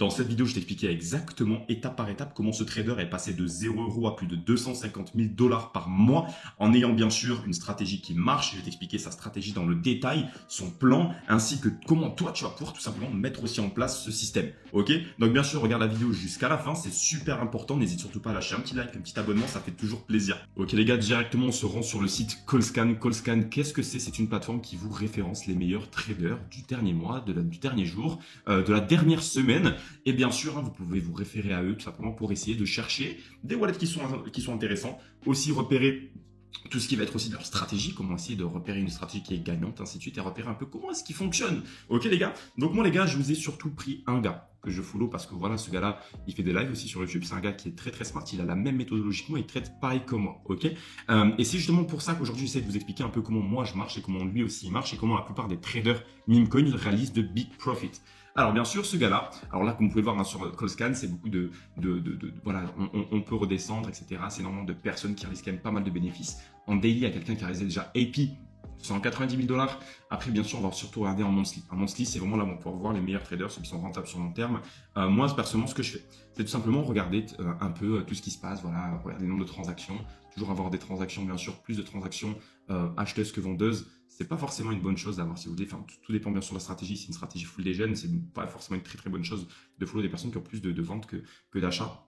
Dans cette vidéo, je t'expliquais exactement étape par étape comment ce trader est passé de 0 € à plus de 250 000 $ par mois en ayant bien sûr une stratégie qui marche. Je vais t'expliquer sa stratégie dans le détail, son plan, ainsi que comment toi tu vas pouvoir tout simplement mettre aussi en place ce système. Ok? Donc bien sûr, regarde la vidéo jusqu'à la fin, c'est super important. N'hésite surtout pas à lâcher un petit like, un petit abonnement, ça fait toujours plaisir. Ok les gars, directement on se rend sur le site Callscan. Callscan, qu'est-ce que c'est? C'est une plateforme qui vous référence les meilleurs traders du dernier mois, du dernier jour, de la dernière semaine. Et bien sûr, vous pouvez vous référer à eux tout simplement pour essayer de chercher des wallets qui sont intéressants. Aussi repérer tout ce qui va être aussi de leur stratégie, comment essayer de repérer une stratégie qui est gagnante, ainsi de suite, et repérer un peu comment est-ce qu'il fonctionne. Ok les gars? Donc moi les gars, je vous ai surtout pris un gars que je follow parce que voilà, ce gars-là, il fait des lives aussi sur YouTube. C'est un gars qui est très très smart, il a la même méthodologie que moi, il traite pareil que moi, ok? Et c'est justement pour ça qu'aujourd'hui, j'essaie de vous expliquer un peu comment moi je marche et comment lui aussi il marche et comment la plupart des traders meme coin réalisent de big profit. Alors bien sûr, ce gars-là, alors là, comme vous pouvez voir sur Callscan, c'est beaucoup voilà, on peut redescendre, etc. C'est énormément de personnes qui réalisent quand même pas mal de bénéfices. En daily, il y a quelqu'un qui a réalisé déjà AP 190 000 $. Après, bien sûr, on va surtout regarder en monthly. En monthly, c'est vraiment là où on va pouvoir voir les meilleurs traders, ceux qui sont rentables sur long terme. Moi, personnellement, ce que je fais, c'est tout simplement regarder un peu tout ce qui se passe. Voilà, regarder le nombre de transactions. Toujours avoir des transactions, bien sûr, plus de transactions acheteuses que vendeuses. C'est pas forcément une bonne chose d'avoir, si vous voulez. Enfin, tout dépend bien sûr de la stratégie. C'est une stratégie full des jeunes. C'est pas forcément une très très bonne chose de follow des personnes qui ont plus de ventes que d'achats.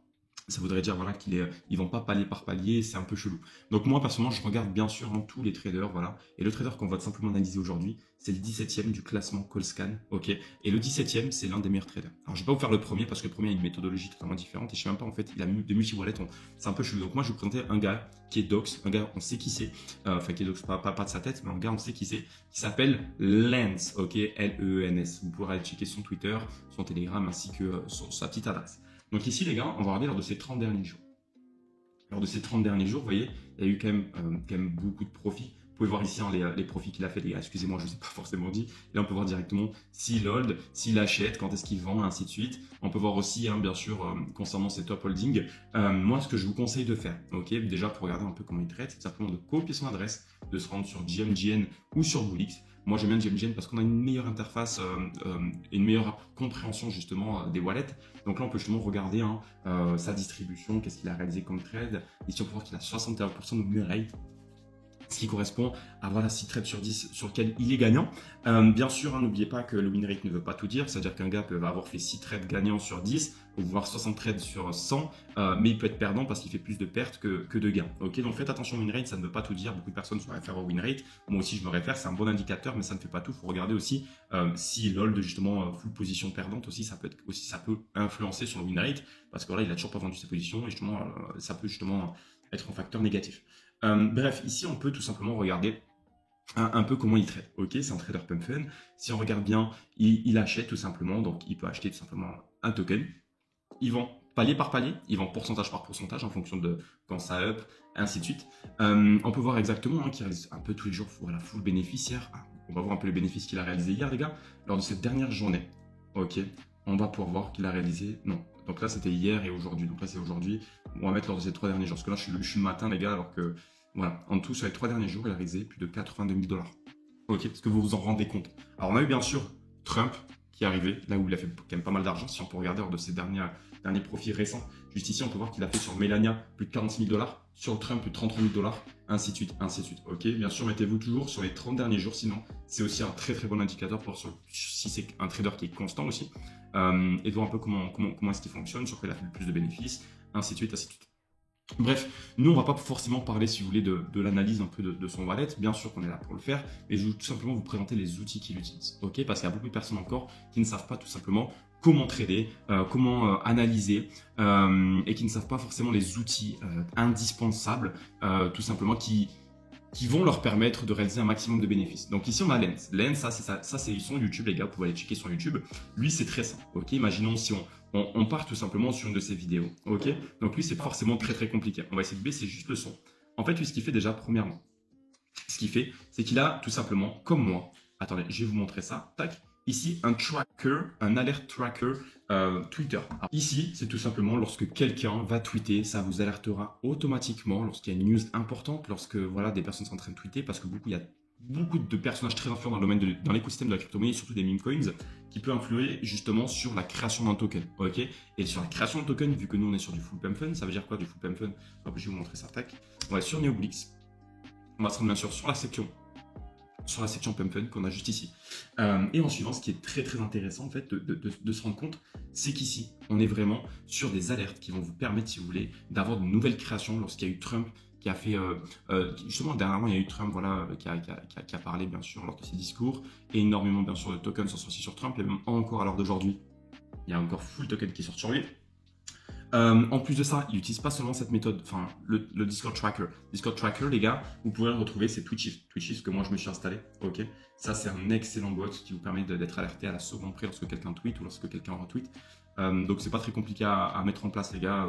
Ça voudrait dire voilà, qu'ils vont pas palier par palier, c'est un peu chelou. Donc moi, personnellement, je regarde bien sûr tous les traders, voilà. Et le trader qu'on va simplement analyser aujourd'hui, c'est le 17e du classement Callscan, ok. Et le 17e, c'est l'un des meilleurs traders. Alors, je vais pas vous faire le premier parce que le premier a une méthodologie totalement différente et je sais même pas, en fait, il a des multi-wallets, c'est un peu chelou. Donc moi, je vais vous présenter un gars qui est Dox, un gars, on sait qui c'est, enfin, qui est Dox, pas de sa tête, mais un gars, on sait qui c'est, qui s'appelle Lens, ok, L-E-E-N-S. Vous pourrez aller checker son Twitter, son Telegram ainsi que sa petite adresse. Donc ici, les gars, on va regarder lors de ces 30 derniers jours. Lors de ces 30 derniers jours, vous voyez, il y a eu quand même beaucoup de profits. Vous pouvez voir ici les profits qu'il a fait, les gars. Excusez-moi, je ne vous ai pas forcément dit. Et là, on peut voir directement s'il hold, s'il achète, quand est-ce qu'il vend, ainsi de suite. On peut voir aussi, bien sûr, concernant ses top holdings. Moi, ce que je vous conseille de faire, ok, déjà pour regarder un peu comment il traite, c'est simplement de copier son adresse, de se rendre sur GMGN ou sur Bullix. Moi, j'aime bien GMGN parce qu'on a une meilleure interface et une meilleure compréhension justement des wallets. Donc là, on peut justement regarder sa distribution, qu'est-ce qu'il a réalisé comme trade. Ici, on peut voir qu'il a 61% de win rate, ce qui correspond à voilà, 6 trades sur 10 sur lesquels il est gagnant. Bien sûr, n'oubliez pas que le win rate ne veut pas tout dire, c'est-à-dire qu'un gars peut avoir fait 6 trades gagnants sur 10, ou voire 60 trades sur 100, mais il peut être perdant parce qu'il fait plus de pertes que de gains. Ok, donc faites attention au win rate, ça ne veut pas tout dire. Beaucoup de personnes se réfèrent au win rate. Moi aussi, je me réfère, c'est un bon indicateur, mais ça ne fait pas tout. Il faut regarder aussi si l'hold justement full position perdante aussi, ça peut influencer sur le win rate, parce que là, il a toujours pas vendu ses positions et justement, ça peut justement être un facteur négatif. Bref, ici, on peut tout simplement regarder un peu comment il trade. Ok, c'est un trader pump fun. Si on regarde bien, il achète tout simplement. Donc, il peut acheter tout simplement un token. Il vend palier par palier. Il vend pourcentage par pourcentage en fonction de quand ça up, ainsi de suite. On peut voir exactement qu'il réalise un peu tous les jours voilà, full bénéficiaire. On va voir un peu les bénéfices qu'il a réalisé hier, les gars, lors de cette dernière journée. Ok, on va pouvoir voir qu'il a réalisé. Non. Donc là, c'était hier et aujourd'hui. Donc là, c'est aujourd'hui. On va mettre lors de ces 3 derniers jours. Parce que là, je suis le matin, les gars, alors que, voilà, en tout, sur les 3 derniers jours, il a réalisé plus de 82 000 $. Ok, est-ce que vous vous en rendez compte? Alors, on a eu bien sûr Trump qui est arrivé, là où il a fait quand même pas mal d'argent. Si on peut regarder lors de ses derniers profits récents, juste ici, on peut voir qu'il a fait sur Melania plus de 46 000 $, sur Trump plus de 33 000 $, ainsi de suite, ainsi de suite. Ok, bien sûr, mettez-vous toujours sur les 30 derniers jours, sinon, c'est aussi un très très bon indicateur pour si c'est un trader qui est constant aussi. Et voir un peu comment est-ce qu'il fonctionne, sur quoi il a fait le plus de bénéfices, ainsi de suite, ainsi de suite. Bref, nous on va pas forcément parler, si vous voulez, de l'analyse un peu de son wallet. Bien sûr qu'on est là pour le faire, mais je vais tout simplement vous présenter les outils qu'il utilise. Ok, parce qu'il y a beaucoup de personnes encore qui ne savent pas tout simplement comment trader, comment analyser, et qui ne savent pas forcément les outils indispensables, tout simplement qui vont leur permettre de réaliser un maximum de bénéfices. Donc ici, on a Lens. Lens, ça c'est son YouTube, les gars, vous pouvez aller checker son YouTube. Lui, c'est très simple, ok. Imaginons si on part tout simplement sur une de ses vidéos, ok. Donc lui, c'est pas forcément très très compliqué. On va essayer de baisser juste le son. En fait, lui, ce qu'il fait déjà, premièrement, c'est qu'il a tout simplement, comme moi, attendez, je vais vous montrer ça, tac. Ici, un tracker, un alert tracker Twitter. Alors, ici, c'est tout simplement lorsque quelqu'un va tweeter, ça vous alertera automatiquement lorsqu'il y a une news importante, lorsque voilà, des personnes sont en train de tweeter, parce que il y a beaucoup de personnages très influents dans le domaine dans l'écosystème de la crypto-monnaie, surtout des meme coins, qui peut influer justement sur la création d'un token. Ok. Et sur la création de token, vu que nous on est sur du full pump fund, ça veut dire quoi du full pump fund? Hop, je vais vous montrer ça. Tac. On va sur Neoblix. On va se rendre bien sûr sur la section pump fund qu'on a juste ici. Et en suivant, ce qui est très très intéressant en fait de se rendre compte, c'est qu'ici on est vraiment sur des alertes qui vont vous permettre, si vous voulez, d'avoir de nouvelles créations. Lorsqu'il y a eu Trump qui a fait, justement dernièrement il y a eu Trump voilà, qui a parlé bien sûr lors de ses discours, et énormément bien sûr de tokens sont sortis sur Trump, et même encore à l'heure d'aujourd'hui, il y a encore full token qui sort sur lui. En plus de ça, il n'utilise pas seulement cette méthode, enfin le Discord Tracker. Discord Tracker, les gars, vous pouvez le retrouver, c'est Twitchif. Twitchif que moi je me suis installé, ok. Ça c'est un excellent bot qui vous permet d'être alerté à la seconde près lorsque quelqu'un tweet ou lorsque quelqu'un retweet. Donc c'est pas très compliqué à mettre en place, les gars.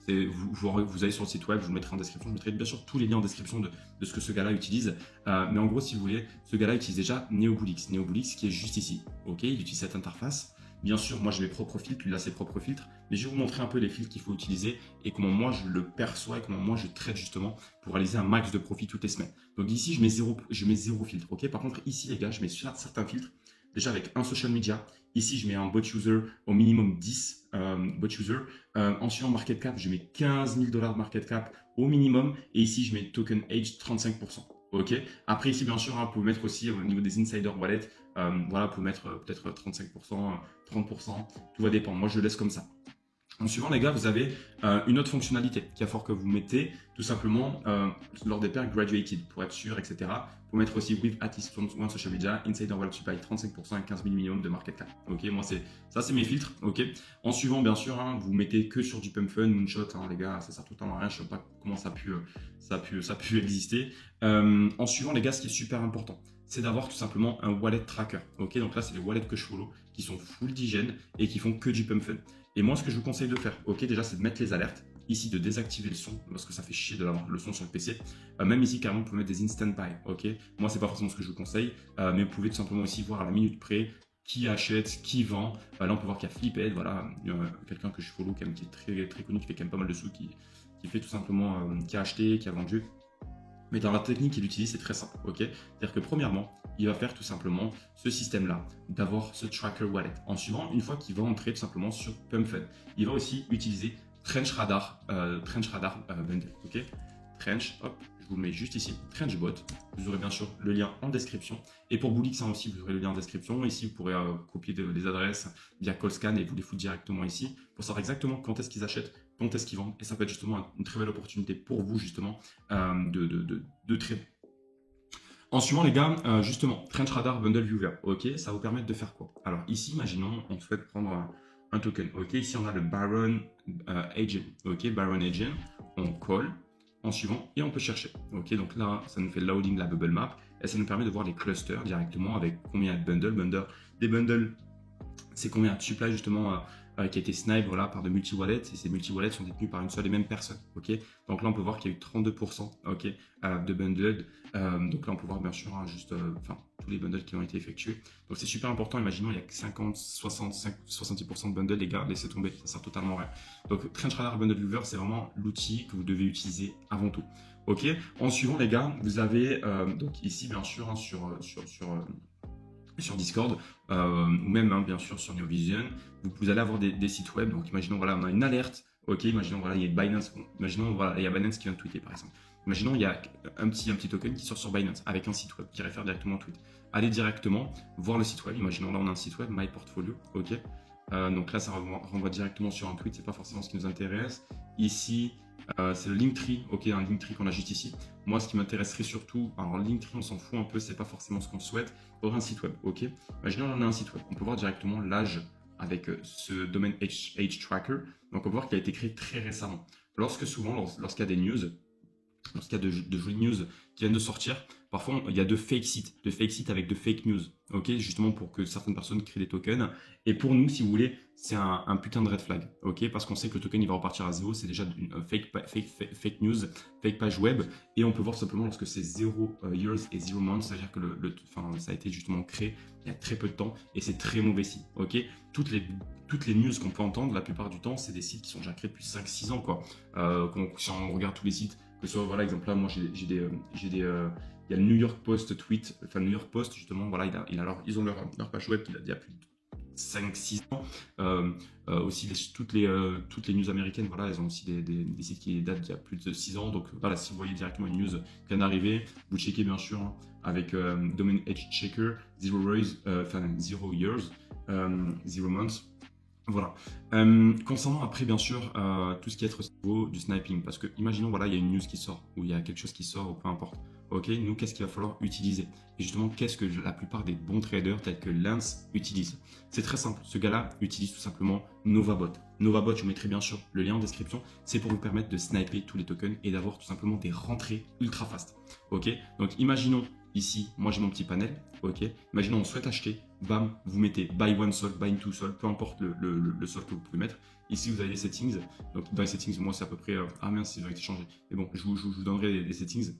Vous allez sur le site web, je vous le mettrai en description. Je mettrai bien sûr tous les liens en description de ce que ce gars-là utilise. Mais en gros, si vous voulez, ce gars-là utilise déjà Neoblix. Neoblix qui est juste ici, ok. Il utilise cette interface. Bien sûr, moi j'ai mes propres filtres, lui il a ses propres filtres, mais je vais vous montrer un peu les filtres qu'il faut utiliser et comment moi je le perçois et comment moi je traite justement pour réaliser un max de profit toutes les semaines. Donc ici je mets zéro filtre, ok. Par contre ici les gars, je mets certains filtres, déjà avec un social media. Ici je mets un bot user au minimum 10 bot user. En suivant market cap, je mets 15 000 $ de market cap au minimum, et ici je mets token age 35%. Ok. Après ici bien sûr, hein, vous pouvez mettre aussi au niveau des insider wallets, voilà, vous pouvez mettre peut-être 35%, 30%, tout va dépendre. Moi je le laisse comme ça. En suivant les gars, vous avez une autre fonctionnalité qu'il va falloir que vous mettez tout simplement lors des paires graduated pour être sûr, etc. Vous pouvez mettre aussi with at least one social media, insider wallet supply 35% et 15 000 minimum de market cap. Ok, moi c'est mes filtres. Ok. En suivant bien sûr, hein, vous mettez que sur du pump fund, moonshot, hein, les gars, ça sert totalement à rien. Je sais pas comment ça a pu exister. En suivant les gars, ce qui est super important, c'est d'avoir tout simplement un wallet tracker. Ok, donc là c'est les wallets que je follow qui sont full d'hygiène et qui font que du pump fund. Et moi, ce que je vous conseille de faire, ok, déjà, c'est de mettre les alertes. Ici, de désactiver le son, parce que ça fait chier d'avoir le son sur le PC. Même ici, carrément, vous pouvez mettre des instant buy, ok. Moi, c'est pas forcément ce que je vous conseille, mais vous pouvez tout simplement aussi voir à la minute près qui achète, qui vend. Là, on peut voir qu'il y a Fliphead, voilà, quelqu'un que je follow, qui est très, très connu, qui fait quand même pas mal de sous, qui fait tout simplement, qui a acheté, qui a vendu. Mais dans la technique qu'il utilise, c'est très simple, ok. C'est-à-dire que premièrement, il va faire tout simplement ce système-là, d'avoir ce tracker wallet. En suivant, une fois qu'il va entrer tout simplement sur PumpFund, il va aussi utiliser Trench Radar Bundle, ok. Trench, hop, je vous le mets juste ici, TrenchBot. Vous aurez bien sûr le lien en description. Et pour Boolix aussi, vous aurez le lien en description. Ici, vous pourrez copier des adresses via CallScan et vous les foutre directement ici pour savoir exactement quand est-ce qu'ils achètent, quand est-ce qu'ils vendent. Et ça peut être justement une très belle opportunité pour vous justement de trader. En suivant les gars, justement, Trench Radar Bundle Viewer, ok, ça va vous permettre de faire quoi? Alors ici, imaginons, on souhaite prendre un token, ok, ici on a le Baron Agent, ok, Baron Agent, on call, en suivant, et on peut chercher, ok, donc là, ça nous fait loading la bubble map, et ça nous permet de voir les clusters directement avec combien de bundles, des bundles, c'est combien de supply justement qui a été snipe voilà, par de multi-wallets, et ces multi-wallets sont détenus par une seule et même personne. Ok, donc là on peut voir qu'il y a eu 32% ok, de bundles. Donc là on peut voir bien sûr hein, juste tous les bundles qui ont été effectués. Donc c'est super important, imaginons il y a que 50, 65, 70% de bundles, les gars, laissez tomber, ça sert totalement à rien. Donc Trench Radar Bundle Viewer, c'est vraiment l'outil que vous devez utiliser avant tout. Ok, en suivant les gars, vous avez donc ici bien sûr hein, sur Discord ou même hein, bien sûr sur NeoVision, vous allez avoir des sites web. Donc imaginons voilà on a une alerte, ok, imaginons voilà il y a Binance, imaginons voilà il y a Binance qui vient de tweeter par exemple. Imaginons il y a un petit token qui sort sur Binance avec un site web qui réfère directement au tweet. Allez directement voir le site web. Imaginons là on a un site web My Portfolio, ok. Donc là ça renvoie directement sur un tweet, c'est pas forcément ce qui nous intéresse. Ici c'est le Linktree, ok, un Linktree qu'on a juste ici. Moi, ce qui m'intéresserait surtout, alors Linktree, on s'en fout un peu, c'est pas forcément ce qu'on souhaite. Pour un site web, ok. Imaginons on a un site web, on peut voir directement l'âge avec ce domaine age tracker. Donc on peut voir qu'il a été créé très récemment. Lorsqu'il y a des news, lorsqu'il y a de jolies news qui viennent de sortir, parfois il y a de fake sites avec de fake news, ok, justement pour que certaines personnes créent des tokens. Et pour nous, si vous voulez, c'est un putain de red flag, ok, parce qu'on sait que le token il va repartir à zéro, c'est déjà une fake news, fake page web, et on peut voir simplement lorsque c'est 0 years et 0 months, c'est-à-dire que ça a été justement créé il y a très peu de temps, et c'est très mauvais signe, ok. Toutes les news qu'on peut entendre, la plupart du temps, c'est des sites qui sont déjà créés depuis 5-6 ans, quoi. Si on regarde tous les sites, que ce soit, voilà, exemple là, moi j'ai Il y a le New York Post tweet, enfin le New York Post justement, voilà, ils ont leur page web qui date d'il y a plus de 5-6 ans. Aussi toutes les news américaines, voilà, elles ont aussi des sites qui datent d'il y a plus de 6 ans. Donc voilà, si vous voyez directement une news qui vient d'arriver, vous checkez bien sûr hein, avec Domain Edge Checker, Zero Years, Zero Months. Voilà. Concernant après, bien sûr, tout ce qui est au niveau du sniping, parce que imaginons, voilà, il y a une news qui sort, ou il y a quelque chose qui sort, ou peu importe. Ok, nous, qu'est-ce qu'il va falloir utiliser? Et justement, qu'est-ce que la plupart des bons traders tels que Lance utilisent? C'est très simple. Ce gars-là utilise tout simplement NovaBot. NovaBot, je vous mettrai bien sûr le lien en description. C'est pour vous permettre de sniper tous les tokens et d'avoir tout simplement des rentrées ultra fast. Ok, donc imaginons ici, moi j'ai mon petit panel. Ok, imaginons on souhaite acheter, bam, vous mettez buy one sol, buy two sol, peu importe le sol que vous pouvez mettre. Ici vous avez les settings. Donc dans les settings, moi c'est à peu près ah mince, ils ont été changés. Mais bon, je vous donnerai les settings.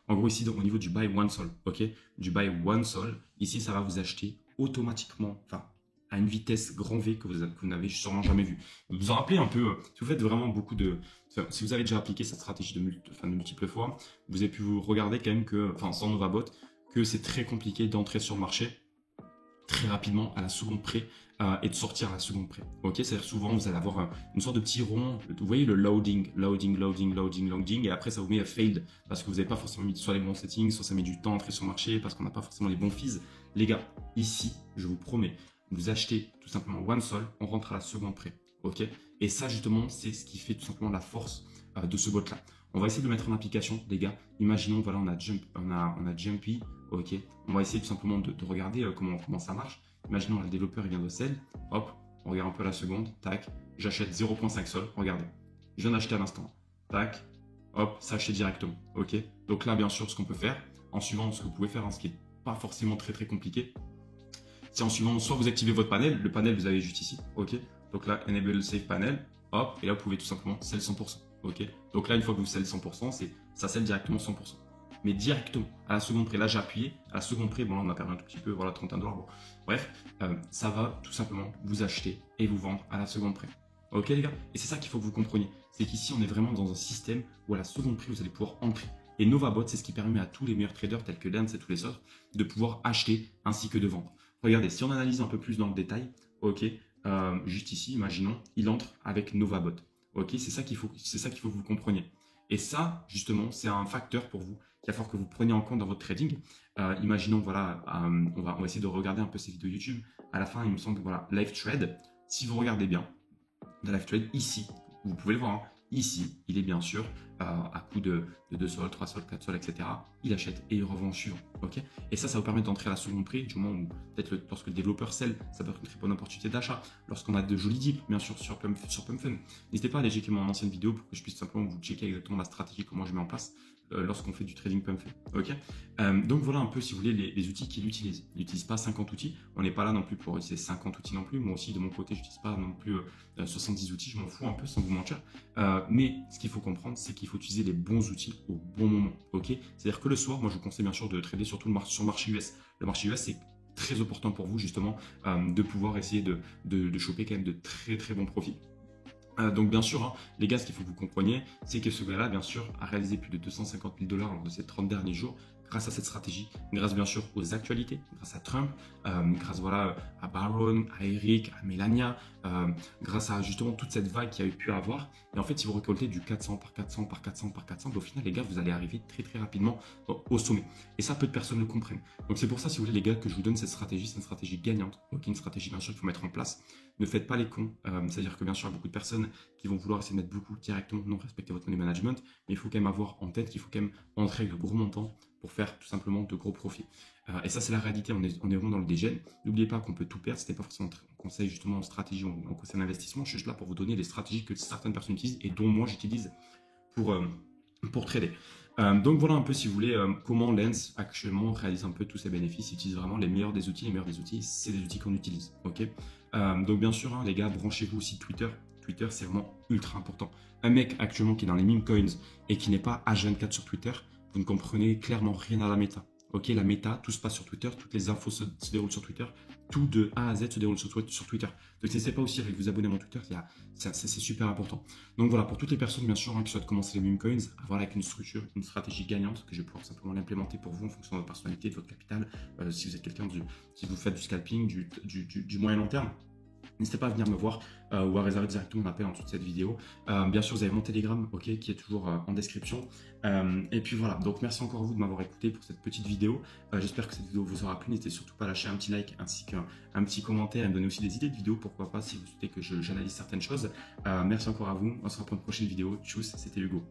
En gros ici donc, au niveau du buy one sol, ok, du buy one sol, ici ça va vous acheter automatiquement, enfin à une vitesse grand V que vous n'avez sûrement jamais vu. Vous vous en rappelez un peu, si vous faites vraiment beaucoup de, enfin, si vous avez déjà appliqué cette stratégie de multiples fois, vous avez pu vous regarder quand même que, enfin sans NovaBot, que c'est très compliqué d'entrer sur le marché très rapidement à la seconde près et de sortir à la seconde près. Ok, c'est-à-dire souvent vous allez avoir une sorte de petit rond, vous voyez le loading, et après ça vous met à failed parce que vous n'avez pas forcément mis soit les bons settings, soit ça met du temps à entrer sur le marché parce qu'on n'a pas forcément les bons fees. Les gars, ici, je vous promets, vous achetez tout simplement one sol, on rentre à la seconde près. Ok, et ça justement, c'est ce qui fait tout simplement la force de ce bot là. On va essayer de le mettre en application, les gars. Imaginons, voilà, on a Jumpy, ok. On va essayer tout simplement de regarder comment ça marche. Imaginons, le développeur il vient de sell, hop, on regarde un peu la seconde, tac, j'achète 0.5 sol, regardez. Je viens d'acheter à l'instant, tac, hop, ça acheté directement, ok. Donc là, bien sûr, ce qu'on peut faire, en suivant ce que vous pouvez faire, hein, ce qui n'est pas forcément très compliqué, c'est en suivant, soit vous activez votre panel, le panel vous avez juste ici, ok. Donc là, enable save panel, hop, et là vous pouvez tout simplement sell 100%. Ok, donc là, une fois que vous sell 100%, ça sell directement 100%. Mais directement, à la seconde près, là j'ai appuyé, à la seconde près, bon là on a perdu un tout petit peu, voilà 31 $. Bon. Bref, ça va tout simplement vous acheter et vous vendre à la seconde près. Ok les gars, et c'est ça qu'il faut que vous compreniez. C'est qu'ici on est vraiment dans un système où à la seconde près vous allez pouvoir entrer. Et NovaBot, c'est ce qui permet à tous les meilleurs traders tels que Lance et tous les autres de pouvoir acheter ainsi que de vendre. Regardez, si on analyse un peu plus dans le détail, ok, juste ici, imaginons, il entre avec NovaBot. Ok, c'est ça qu'il faut que vous compreniez. Et ça, justement, c'est un facteur pour vous qu'il va falloir que vous preniez en compte dans votre trading. Imaginons, voilà, on va essayer de regarder un peu ces vidéos YouTube. À la fin, il me semble que voilà, Live Trade. Si vous regardez bien, dans Live Trade, ici, vous pouvez le voir, hein, ici, il est bien sûr à coup de 2 sols, 3 sols, 4 sols, etc. Il achète et il revend en suivant. Okay, et ça vous permet d'entrer à la seconde prix, du moment où peut-être lorsque le développeur sell, ça peut être une très bonne opportunité d'achat. Lorsqu'on a de jolis dips, bien sûr, sur PumpFun. N'hésitez pas à aller checker mon ancienne vidéo pour que je puisse simplement vous checker exactement la stratégie, comment je mets en place lorsqu'on fait du trading PumpFun. Ok, donc voilà un peu, si vous voulez, les outils qu'il utilise. Il n'utilise pas 50 outils. On n'est pas là non plus pour utiliser 50 outils non plus. Moi aussi, de mon côté, je n'utilise pas non plus 70 outils. Je m'en fous un peu, sans vous mentir. Mais ce qu'il faut comprendre, c'est qu'il faut utiliser les bons outils au bon moment. Ok, c'est-à-dire que le soir, moi, je vous conseille bien sûr de trader surtout sur le marché US. Le marché US, c'est très opportun pour vous, justement, de pouvoir essayer de choper quand même de très bons profits. Donc bien sûr, hein, les gars, ce qu'il faut que vous compreniez, c'est que ce gars-là, bien sûr, a réalisé plus de 250 000 $ lors de ces 30 derniers jours, grâce à cette stratégie, grâce bien sûr aux actualités, grâce à Trump, grâce voilà, à Baron, à Eric, à Melania, grâce à justement toute cette vague qu'il y a eu pu avoir. Et en fait, si vous récoltez du 400 par 400 par 400 par 400, au final, les gars, vous allez arriver très rapidement au sommet. Et ça, peu de personnes le comprennent. Donc c'est pour ça, si vous voulez, les gars, que je vous donne cette stratégie. C'est une stratégie gagnante, donc une stratégie bien sûr qu'il faut mettre en place. Ne faites pas les cons, c'est-à-dire que bien sûr, il y a beaucoup de personnes qui vont vouloir essayer de mettre beaucoup directement, non respecter votre money management, mais il faut quand même avoir en tête qu'il faut quand même entrer avec de gros montants pour faire tout simplement de gros profits. Et ça, c'est la réalité, on est vraiment dans le dégène. N'oubliez pas qu'on peut tout perdre, c'était pas forcément un conseil justement en stratégie ou en conseil d'investissement. Je suis juste là pour vous donner les stratégies que certaines personnes utilisent et dont moi j'utilise pour trader. Donc voilà un peu, si vous voulez, comment Lens actuellement réalise un peu tous ses bénéfices. Il utilise vraiment les meilleurs des outils. Les meilleurs des outils, c'est des outils qu'on utilise. Ok, donc bien sûr, hein, les gars, branchez-vous aussi Twitter. Twitter, c'est vraiment ultra important. Un mec actuellement qui est dans les meme coins et qui n'est pas H24 sur Twitter, vous ne comprenez clairement rien à la méta. Ok, la méta, tout se passe sur Twitter, toutes les infos se déroulent sur Twitter, tout de A à Z se déroule sur Twitter. Donc n'hésitez pas aussi à vous abonner à mon Twitter, c'est super important. Donc voilà, pour toutes les personnes bien sûr qui souhaitent commencer les meme coins, avoir avec une structure, une stratégie gagnante, que je vais pouvoir simplement l'implémenter pour vous en fonction de votre personnalité, de votre capital, si vous êtes quelqu'un si vous faites du scalping, du moyen long terme. N'hésitez pas à venir me voir ou à réserver directement un appel en dessous de cette vidéo. Bien sûr, vous avez mon Telegram, ok, qui est toujours en description. Et puis voilà, donc merci encore à vous de m'avoir écouté pour cette petite vidéo. J'espère que cette vidéo vous aura plu. N'hésitez surtout pas à lâcher un petit like ainsi qu'un petit commentaire et me donner aussi des idées de vidéos, pourquoi pas, si vous souhaitez que j'analyse certaines choses. Merci encore à vous. On se revoit pour une prochaine vidéo. Tchuss, c'était Hugo.